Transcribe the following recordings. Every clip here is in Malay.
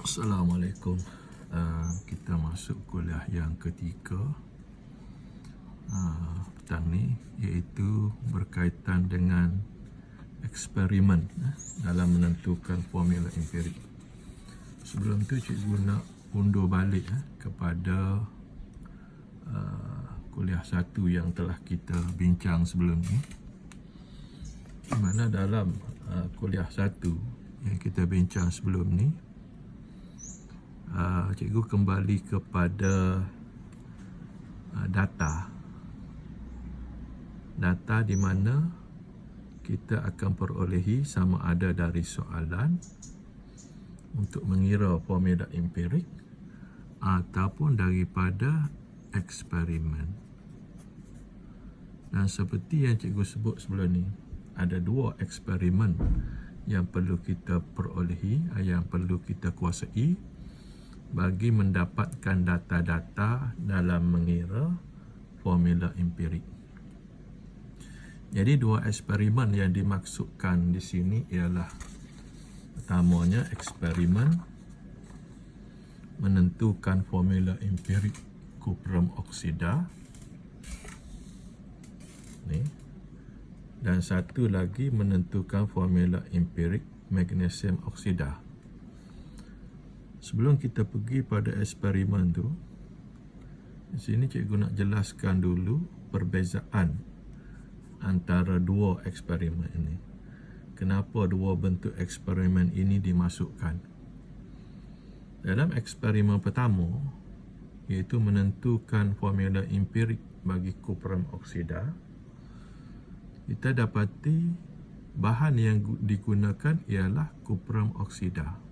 Assalamualaikum. Kita masuk kuliah yang ketiga petang ni, iaitu berkaitan dengan eksperimen dalam menentukan formula empirik. Sebelum tu cikgu nak undur balik kepada kuliah satu yang telah kita bincang sebelum ni, di mana dalam kuliah satu yang kita bincang sebelum ni, cikgu kembali kepada data di mana kita akan perolehi sama ada dari soalan untuk mengira formula empirik ataupun daripada eksperimen. Dan seperti yang cikgu sebut sebelum ni, ada dua eksperimen yang perlu kita perolehi, yang perlu kita kuasai bagi mendapatkan data-data dalam mengira formula empirik. Jadi dua eksperimen yang dimaksudkan di sini ialah, pertamanya eksperimen menentukan formula empirik kuprum oksida ni, dan satu lagi menentukan formula empirik magnesium oksida. Sebelum kita pergi pada eksperimen tu, di sini cikgu nak jelaskan dulu perbezaan antara dua eksperimen ini. Kenapa dua bentuk eksperimen ini dimasukkan? Dalam eksperimen pertama, iaitu menentukan formula empirik bagi kuprum oksida, kita dapati bahan yang digunakan ialah kuprum oksida.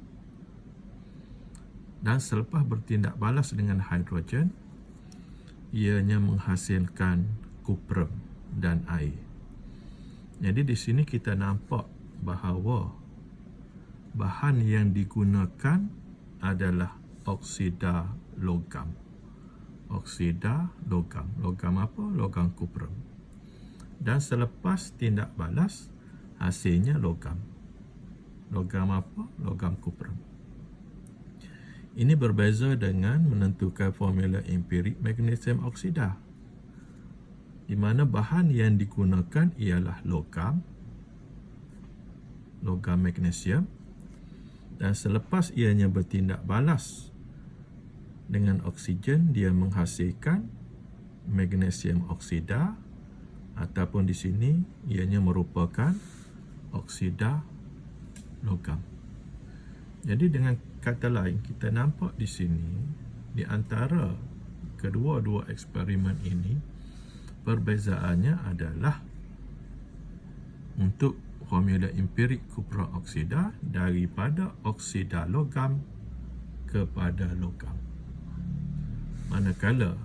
Dan selepas bertindak balas dengan hidrogen, ianya menghasilkan kuprum dan air. Jadi di sini kita nampak bahawa bahan yang digunakan adalah oksida logam. Oksida logam. Logam apa? Logam kuprum. Dan selepas tindak balas, hasilnya logam. Logam apa? Logam kuprum. Ini berbeza dengan menentukan formula empirik magnesium oksida, di mana bahan yang digunakan ialah logam magnesium, dan selepas ianya bertindak balas dengan oksigen, dia menghasilkan magnesium oksida, ataupun di sini ianya merupakan oksida logam. Jadi dengan kata lain, kita nampak di sini, di antara kedua-dua eksperimen ini, perbezaannya adalah untuk formula empirik kuprum oksida daripada oksida logam kepada logam. Manakala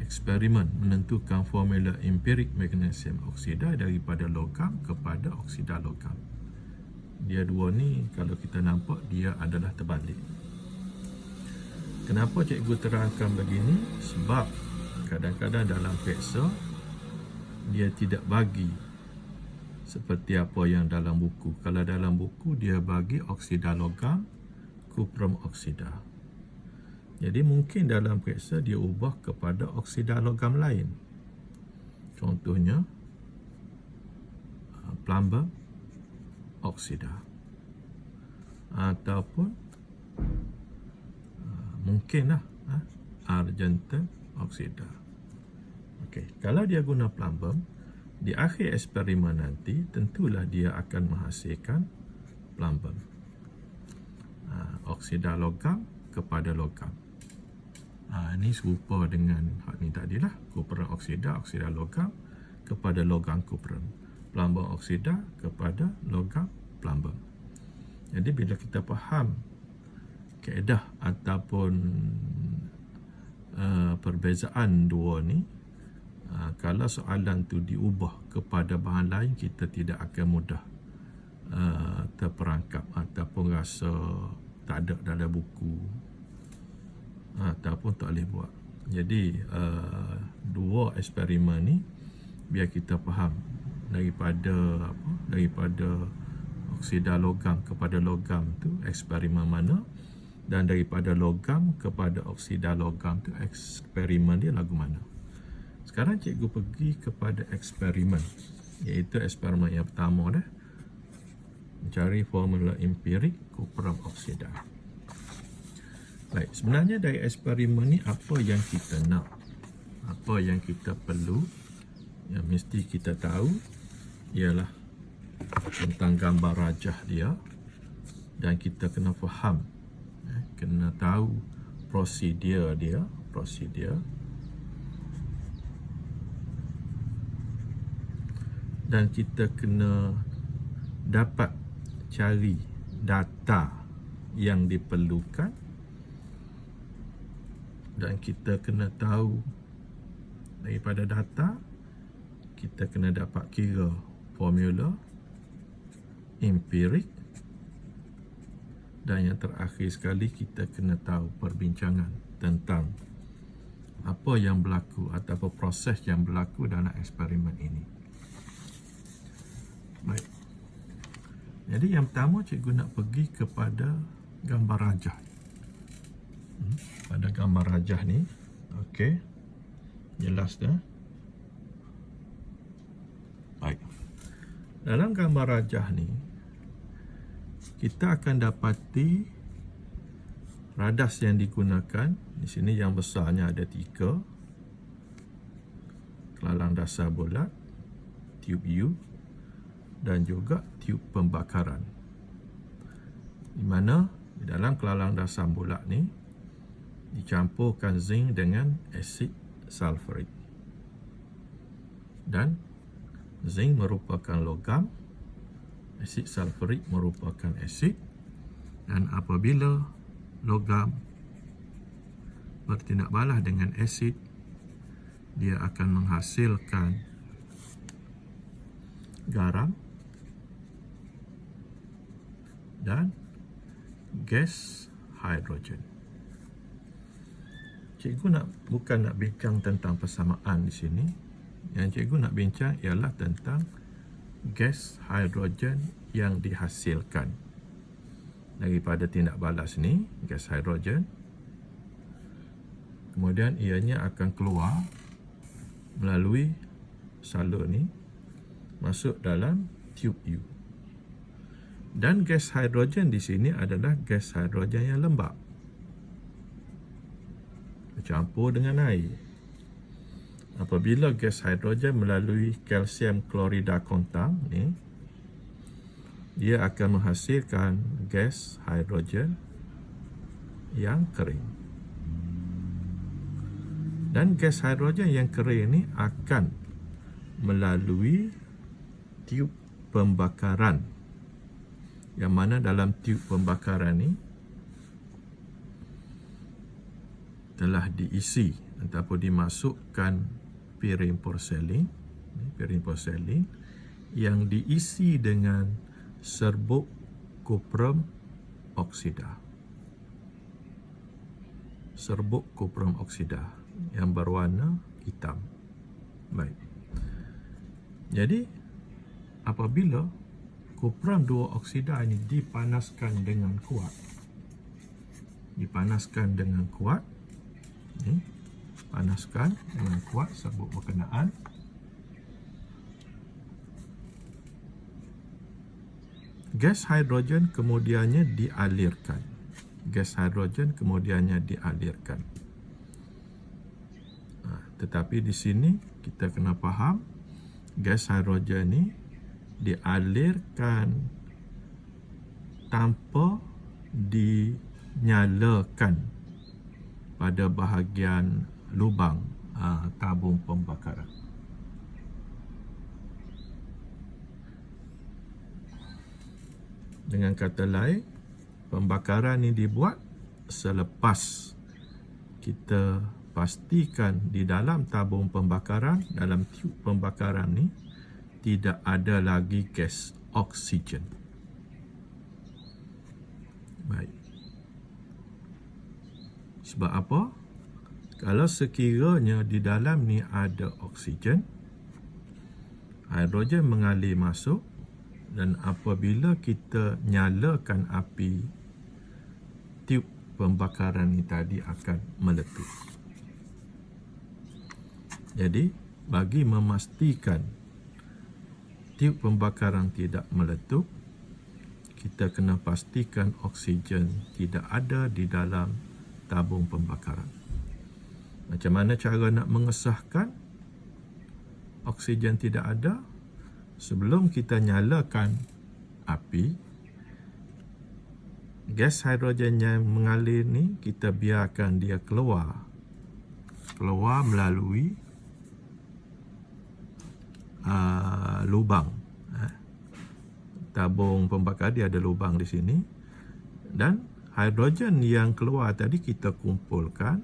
eksperimen menentukan formula empirik magnesium oksida daripada logam kepada oksida logam. Dia dua ni, kalau kita nampak, dia adalah terbalik. Kenapa cikgu terangkan begini? Sebab kadang-kadang dalam peksa dia tidak bagi seperti apa yang dalam buku. Kalau dalam buku dia bagi oksida logam, kuprum oksida. Jadi mungkin dalam peksa dia ubah kepada oksida logam lain. Contohnya plumber oksida, ataupun mungkinlah argenten oksida. Okey, kalau dia guna plumber, di akhir eksperimen nanti tentulah dia akan menghasilkan plumber, oksida logam kepada logam. Ini serupa dengan hak ni tadilah, kuprum oksida, oksida logam kepada logam kuprum, plumber oksida kepada logam plumber. Jadi bila kita faham kaedah ataupun perbezaan dua ni, kalau soalan tu diubah kepada bahan lain, kita tidak akan mudah terperangkap ataupun rasa tak ada dalam buku, ataupun tak boleh buat. Jadi dua eksperimen ni biar kita faham daripada oksida logam kepada logam tu eksperimen mana, Dan daripada logam kepada oksida logam tu eksperimen dia lagu mana? Sekarang cikgu pergi kepada eksperimen, iaitu eksperimen yang pertama dah, mencari formula empirik kupram oksida. Baik, sebenarnya dari eksperimen ni apa yang kita nak? Apa yang kita perlu, yang mesti kita tahu ialah tentang gambar rajah dia, dan kita kena faham, kena tahu prosedur dia, dan kita kena dapat cari data yang diperlukan, dan kita kena tahu daripada data kita kena dapat kira formula empirik, dan yang terakhir sekali kita kena tahu perbincangan tentang apa yang berlaku ataupun proses yang berlaku dalam eksperimen ini. Baik. Jadi yang pertama cikgu nak pergi kepada gambar rajah. Pada gambar rajah ni, okey. Jelas dah. Baik. Dalam gambar rajah ni kita akan dapati radas yang digunakan. Di sini yang besarnya ada 3. Kelalang dasar bulat, tube U, dan juga tube pembakaran. Di mana di dalam kelalang dasar bulat ni dicampurkan zinc dengan asid sulfurik. Dan zinc merupakan logam, asid sulfurik merupakan asid, dan apabila logam bertindak balas dengan asid, dia akan menghasilkan garam dan gas hidrogen. Cikgu bukan nak bincang tentang persamaan di sini. Yang cikgu nak bincang ialah tentang gas hidrogen yang dihasilkan daripada tindak balas ni, gas hidrogen. Kemudian ianya akan keluar melalui salur ni, masuk dalam tube U. Dan gas hidrogen di sini adalah gas hidrogen yang lembab, bercampur dengan air. Apabila gas hidrogen melalui kalsium klorida kontam ni, dia akan menghasilkan gas hidrogen yang kering. Dan gas hidrogen yang kering ni akan melalui tiub pembakaran, yang mana dalam tiub pembakaran ni telah diisi ataupun dimasukkan piring porselin yang diisi dengan serbuk kuprum oksida. Serbuk kuprum oksida yang berwarna hitam. Baik. Jadi apabila kuprum 2 oksida ini dipanaskan dengan kuat, ni, panaskan dengan kuat serbuk berkenaan, gas hidrogen kemudiannya dialirkan. Tetapi di sini kita kena faham, gas hidrogen ni dialirkan tanpa dinyalakan pada bahagian lubang tabung pembakaran. Dengan kata lain, pembakaran ini dibuat selepas kita pastikan di dalam tabung pembakaran, dalam tiub pembakaran ni tidak ada lagi gas oksigen. Baik. Sebab apa? Kalau sekiranya di dalam ni ada oksigen, hidrogen mengalir masuk, dan apabila kita nyalakan api tiub pembakaran ni tadi akan meletup. Jadi, bagi memastikan tiub pembakaran tidak meletup, kita kena pastikan oksigen tidak ada di dalam tabung pembakaran. Macam mana cara nak mengesahkan oksigen tidak ada? Sebelum kita nyalakan api, gas hidrogen yang mengalir ni kita biarkan dia keluar melalui lubang. Tabung pembakar dia ada lubang di sini, dan hidrogen yang keluar tadi kita kumpulkan,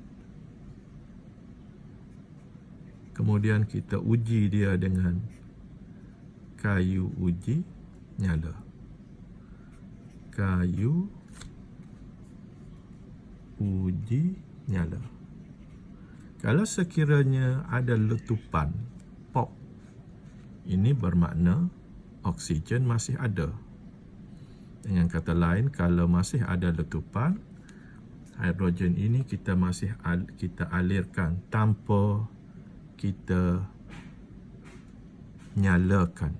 kemudian kita uji dia dengan kayu uji nyala. Kayu uji nyala. Kalau sekiranya ada letupan pop, ini bermakna oksigen masih ada. Dengan kata lain, kalau masih ada letupan, hidrogen ini kita alirkan tanpa kita nyalakan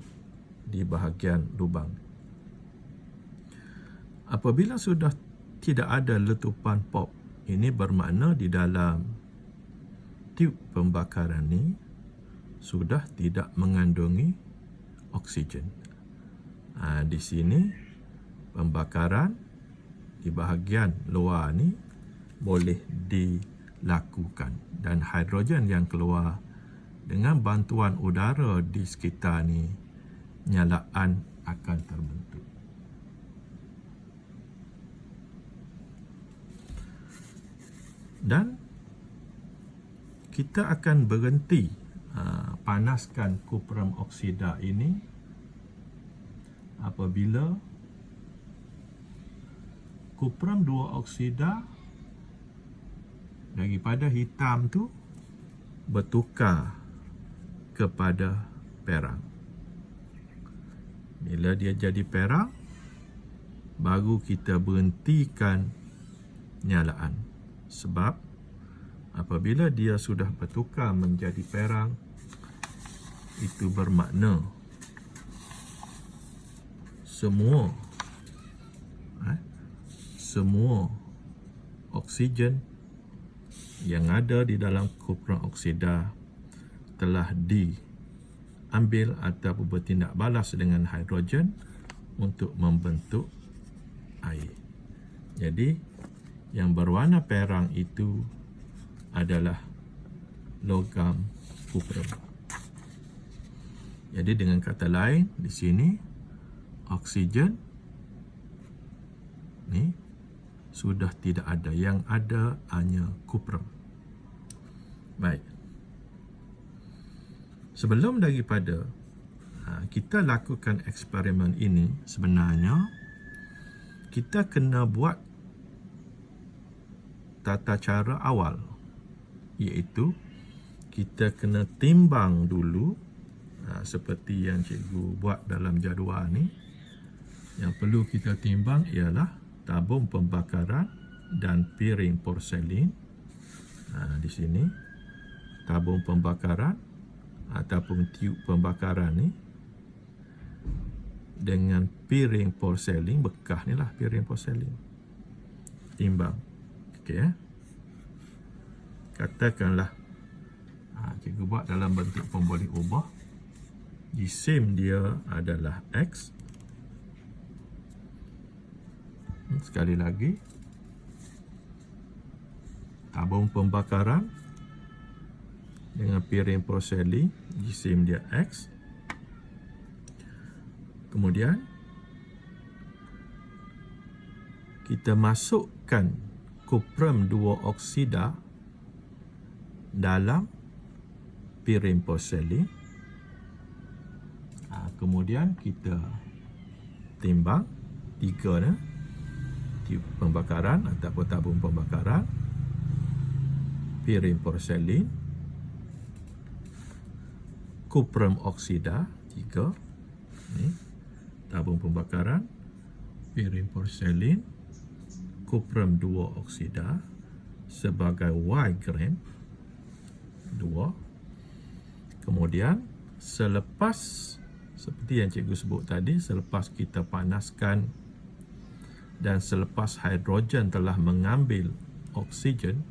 di bahagian lubang. Apabila sudah tidak ada letupan pop, ini bermakna di dalam tiub pembakaran ni sudah tidak mengandungi oksigen. Di sini pembakaran di bahagian luar ni boleh dilakukan, dan hidrogen yang keluar dengan bantuan udara di sekitar ni, nyalaan akan terbentuk. Dan kita akan berhenti panaskan kupram oksida ini apabila kupram 2 oksida daripada hitam tu bertukar kepada perang. Bila dia jadi perang, baru kita berhentikan nyalaan. Sebab apabila dia sudah bertukar menjadi perang, itu bermakna semua oksigen yang ada di dalam kupram oksida telah diambil atau bertindak balas dengan hidrogen untuk membentuk air. Jadi yang berwarna perang itu adalah logam kupram. Jadi dengan kata lain, di sini oksigen ni sudah tidak ada, yang ada hanya kupram. Baik. Sebelum daripada kita lakukan eksperimen ini, sebenarnya kita kena buat tata cara awal, iaitu kita kena timbang dulu, seperti yang cikgu buat dalam jadual ni. Yang perlu kita timbang ialah tabung pembakaran dan piring porselin. Di sini tabung pembakaran ataupun tiub pembakaran ni dengan piring porselin bekas ni lah, piring porselin. Timbang. Okey, katakanlah cikgu buat dalam bentuk pemboleh ubah. Jisim dia adalah X. Sekali lagi, tabung pembakaran dengan piring porselin, jisim dia X. Kemudian kita masukkan kupram 2 oksida dalam piring porselin. Kemudian kita timbang 3 ni, tiub pembakaran ataupun tabung pembakaran, piring porselin, kupram oksida 3 ni, tabung pembakaran, piring porselin, kuprum 2 oksida sebagai Y gram 2. Kemudian selepas, seperti yang cikgu sebut tadi, selepas kita panaskan dan selepas hidrogen telah mengambil oksigen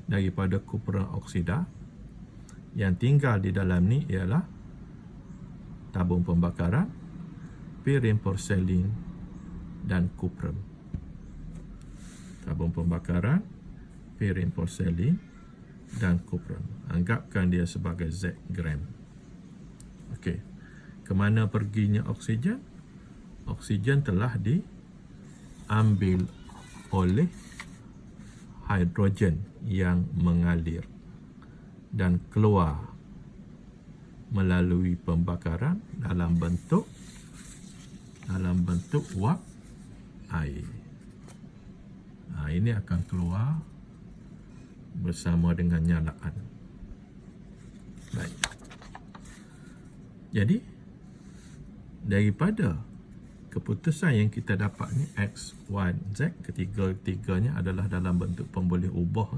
daripada kuprum oksida, yang tinggal di dalam ni ialah tabung pembakaran, piring porselin dan kuprum. Tabung pembakaran, piring porselin dan kuprum. Anggapkan dia sebagai Z gram. Okey. Kemana perginya oksigen? Oksigen telah diambil oleh hidrogen yang mengalir dan keluar melalui pembakaran dalam bentuk wap air. Ini akan keluar bersama dengan nyalaan. Baik. Jadi daripada keputusan yang kita dapat ni X, Y, Z, ketiga-tiganya adalah dalam bentuk pemboleh ubah.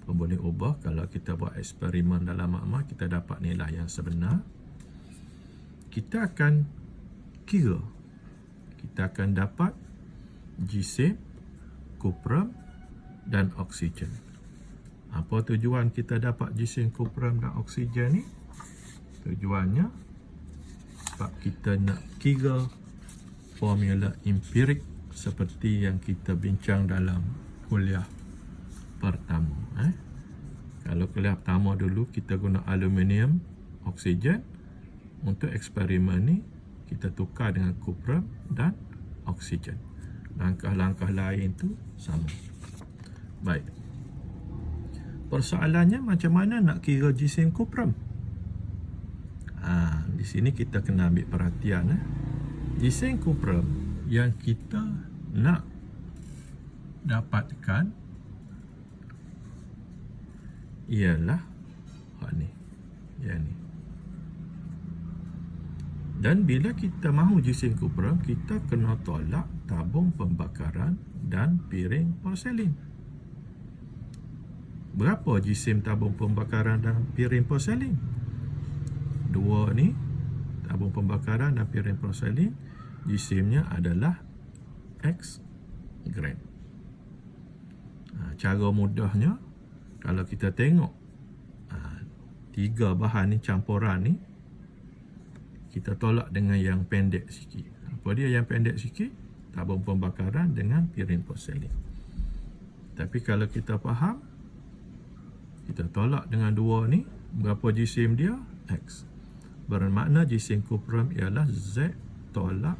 Pemboleh ubah, kalau kita buat eksperimen dalam makmal, kita dapat nilai yang sebenar. Kita akan kira. Kita akan dapat gisim, kuprum dan oksigen. Apa tujuan kita dapat gisim, kuprum dan oksigen ni? Tujuannya sebab kita nak kira formula empirik seperti yang kita bincang dalam kuliah pertama. Kalau kuliah pertama dulu kita guna aluminium oksigen, untuk eksperimen ni kita tukar dengan kuprum dan oksigen. Langkah-langkah lain tu sama. Baik. Persoalannya macam mana nak kira gisim kuprum? Di sini kita kena ambil perhatian. Gisim kuprum yang kita nak dapatkan ialah ni. Yang ni. Dan bila kita mahu gisim kuprum, kita kena tolak tabung pembakaran dan piring porselin. Berapa gisim tabung pembakaran dan piring porselin? Dua ni, tabung pembakaran dan piring porselin, gisimnya adalah X gram. Cara mudahnya, kalau kita tengok tiga bahan ni, campuran ni, kita tolak dengan yang pendek sikit. Apa dia yang pendek sikit? Tabung pembakaran dengan piring porselin. Tapi kalau kita faham, kita tolak dengan dua ni, berapa gisim dia? X. Bermakna gisim kuprum ialah Z tolak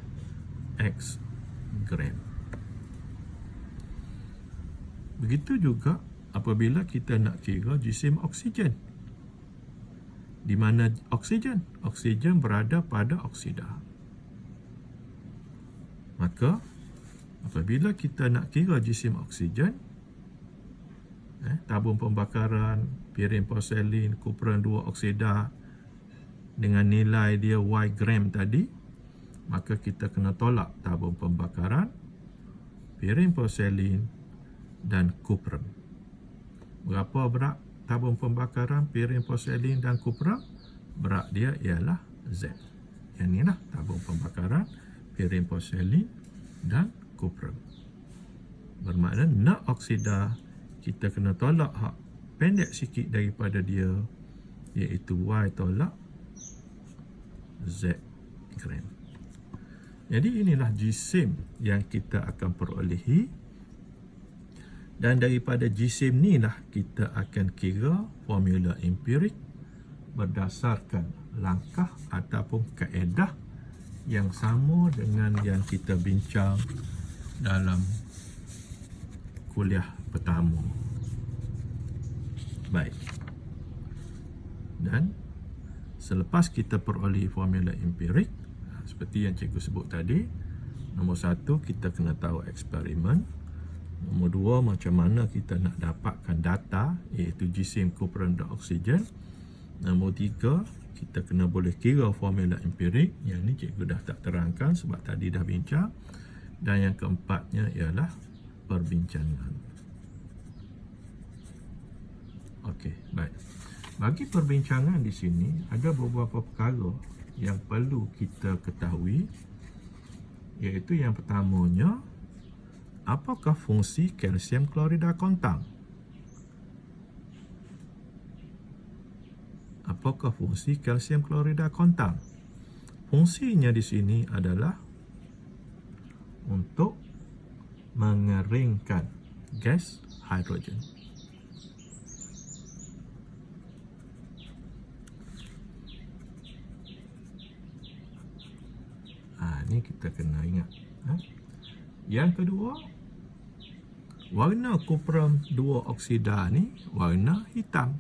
X gram. Begitu juga apabila kita nak kira gisim oksigen. Di mana oksigen? Oksigen berada pada oksida. Maka apabila kita nak kira gisim oksigen, tabung pembakaran, piring porselin, kuprum 2 oksida dengan nilai dia Y gram tadi, maka kita kena tolak tabung pembakaran, piring porselin dan kuprum. Berapa berat tabung pembakaran, piring porselin dan kuprum? Berat dia ialah Z. Yang ni lah tabung pembakaran, piring porselin dan kuprum. Bermakna nak oksida, kita kena tolak hak pendek sikit daripada dia, iaitu Y tolak Z gram. Jadi inilah gisim yang kita akan perolehi, dan daripada gisim ni lah kita akan kira formula empirik berdasarkan langkah ataupun kaedah yang sama dengan yang kita bincang dalam kuliah pertama. Baik. Dan selepas kita peroleh formula empirik, seperti yang cikgu sebut tadi, nombor 1 kita kena tahu eksperimen. Nombor 2, macam mana kita nak dapatkan data, iaitu gisim, kuprum dan oksigen. Nombor 3, kita kena boleh kira formula empirik. Yang ni cikgu dah tak terangkan sebab tadi dah bincang. Dan yang keempatnya ialah perbincangan. Okey, baik. Bagi perbincangan di sini ada beberapa perkara yang perlu kita ketahui, iaitu yang pertamanya, apakah fungsi kalsium klorida kontang? Apakah fungsi kalsium klorida kontang? Fungsinya di sini adalah untuk mengeringkan gas hidrogen. Ini kita kena ingat. Yang kedua, warna kuprum 2 oksida ni warna hitam.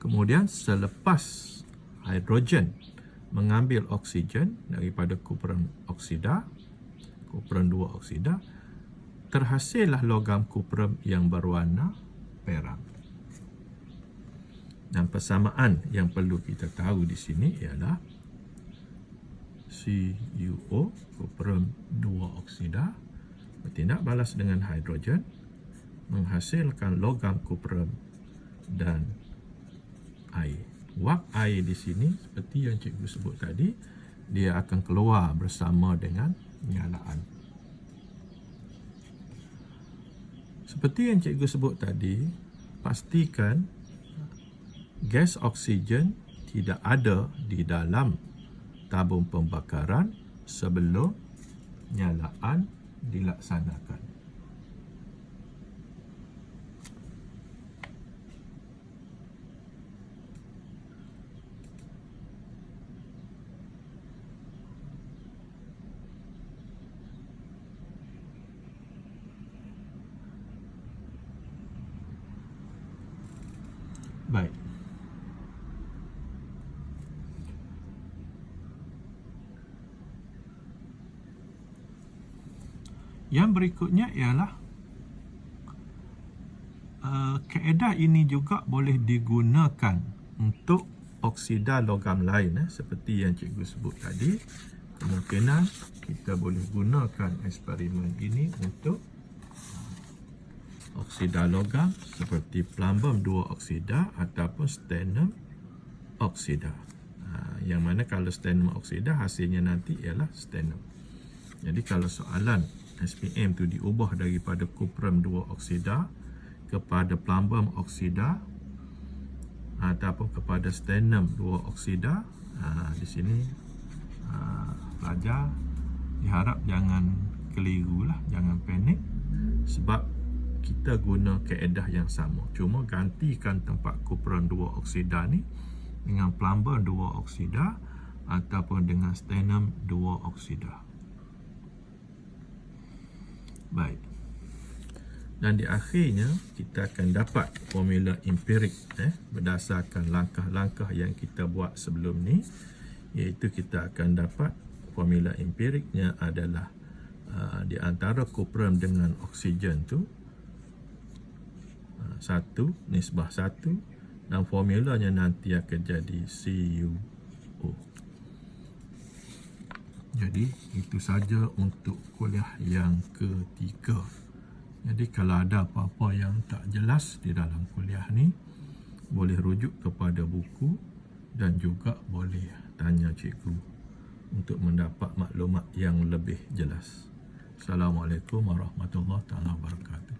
Kemudian selepas hidrogen mengambil oksigen daripada kuprum oksida, kuprum 2 oksida, terhasillah logam kuprum yang berwarna perak. Dan persamaan yang perlu kita tahu di sini ialah CuO, kuprum 2 oksida, bertindak balas dengan hidrogen, menghasilkan logam kuprum dan air. Wap air di sini, seperti yang cikgu sebut tadi, dia akan keluar bersama dengan nyalaan. Seperti yang cikgu sebut tadi, pastikan gas oksigen tidak ada di dalam tabung pembakaran sebelum nyalaan dilaksanakan. Baik. Yang berikutnya ialah kaedah ini juga boleh digunakan untuk oksida logam lain, seperti yang cikgu sebut tadi. Kemungkinan kita boleh gunakan eksperimen ini untuk oksida logam seperti plumbum 2 oksida ataupun stannum oksida. Yang mana kalau stannum oksida hasilnya nanti ialah stannum. Jadi kalau soalan SPM tu diubah daripada kuprum 2 oksida kepada plumbum oksida ataupun kepada stannum 2 oksida, di sini pelajar diharap jangan kelirulah, jangan panik, sebab kita guna kaedah yang sama, cuma gantikan tempat kuprum 2 oksida ni dengan plumbum 2 oksida ataupun dengan stannum 2 oksida. Baik. Dan di akhirnya kita akan dapat formula empirik berdasarkan langkah-langkah yang kita buat sebelum ni, iaitu kita akan dapat formula empiriknya adalah di antara kuprum dengan oksigen tu 1 nisbah 1, dan formulanya nanti akan jadi CuO. Jadi itu saja untuk kuliah yang ketiga. Jadi kalau ada apa-apa yang tak jelas di dalam kuliah ni, boleh rujuk kepada buku dan juga boleh tanya cikgu untuk mendapat maklumat yang lebih jelas. Assalamualaikum warahmatullahi wabarakatuh.